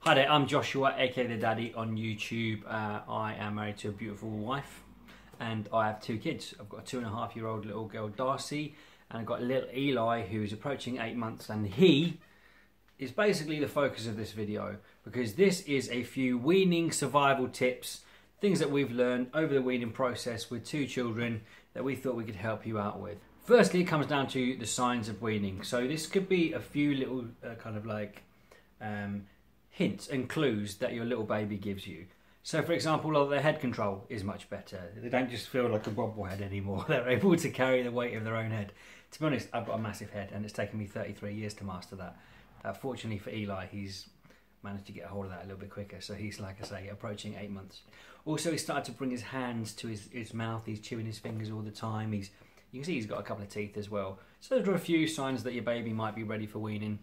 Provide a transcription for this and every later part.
Hi there, I'm Joshua, aka The Daddy on YouTube. I am married to a beautiful wife and I have two kids. I've got a 2.5-year-old little girl, Darcy, and I've got little Eli, who is approaching 8 months, and he is basically the focus of this video because this is a few weaning survival tips, things that we've learned over the weaning process with two children that we thought we could help you out with. Firstly, it comes down to the signs of weaning. So this could be a few little hints and clues that your little baby gives you. So for example, their head control is much better. They don't just feel like a bobblehead anymore. They're able to carry the weight of their own head. To be honest, I've got a massive head and it's taken me 33 years to master that. Fortunately for Eli, he's managed to get a hold of that a little bit quicker. So he's, like I say, approaching 8 months. Also, he started to bring his hands to his mouth. He's chewing his fingers all the time. You can see he's got a couple of teeth as well. So there are a few signs that your baby might be ready for weaning.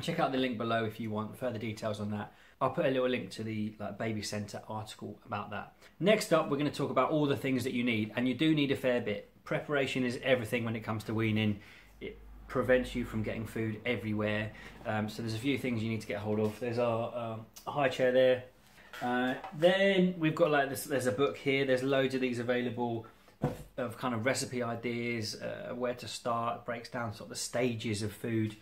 Check out the link below if you want further details on that. I'll put a little link to the BabyCentre article about that. Next up, we're going to talk about all the things that you need, and you do need a fair bit. Preparation is everything when it comes to weaning. It prevents you from getting food everywhere. So there's a few things you need to get hold of. There's our high chair there. Then we've got there's a book here. There's loads of these available of kind of recipe ideas, where to start, breaks down sort of the stages of food.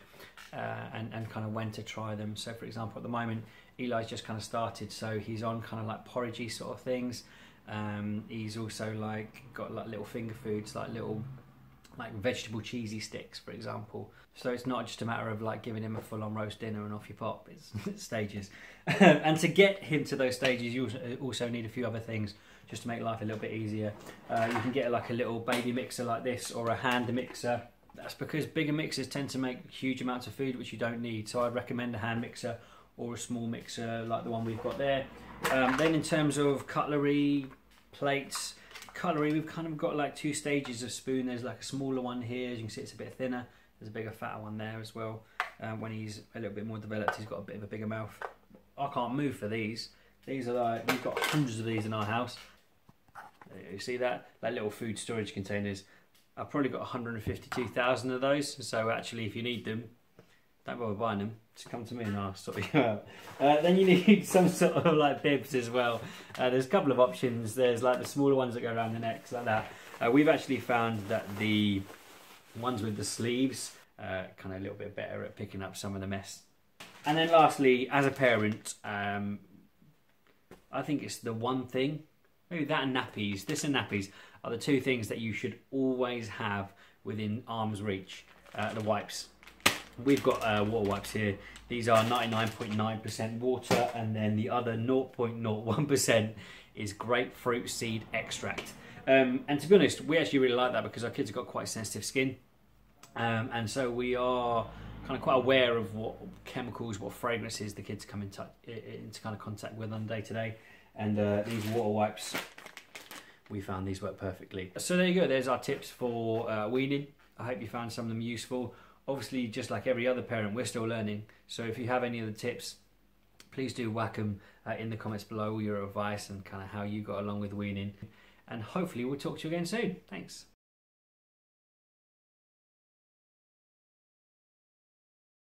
And kind of when to try them. So for example, at the moment Eli's just kind of started, so he's on kind of like porridgey sort of things. He's also got little finger foods, little vegetable cheesy sticks, for example. So it's not just a matter of giving him a full-on roast dinner and off you pop. It's stages. And to get him to those stages, you also need a few other things just to make life a little bit easier. You can get a little baby mixer like this, or a hand mixer. That's because bigger mixers tend to make huge amounts of food which you don't need. So I'd recommend a hand mixer or a small mixer like the one we've got there. Then in terms of cutlery, plates, we've kind of got two stages of spoon. There's a smaller one here, as you can see it's a bit thinner. There's a bigger, fatter one there as well. When he's a little bit more developed, he's got a bit of a bigger mouth. I can't move for these. These are we've got hundreds of these in our house. You see that? Little food storage containers. I've probably got 152,000 of those, so actually if you need them, don't bother buying them, just come to me and I'll sort you out. Then you need some sort of bibs as well. There's a couple of options. There's the smaller ones that go around the necks like that. We've actually found that the ones with the sleeves kind of a little bit better at picking up some of the mess. And then lastly, as a parent, I think it's the one thing, maybe that and nappies. This and nappies are the two things that you should always have within arm's reach. The wipes. We've got water wipes here. These are 99.9% water, and then the other 0.01% is grapefruit seed extract. And to be honest, we actually really like that because our kids have got quite sensitive skin. And so we are kind of quite aware of what chemicals, what fragrances the kids come into kind of contact with on day to day. And these water wipes, we found these work perfectly. So there you go, there's our tips for weaning. I hope you found some of them useful. Obviously, just like every other parent, we're still learning. So if you have any of the tips, please do whack them in the comments below, your advice and kind of how you got along with weaning. And hopefully we'll talk to you again soon. Thanks.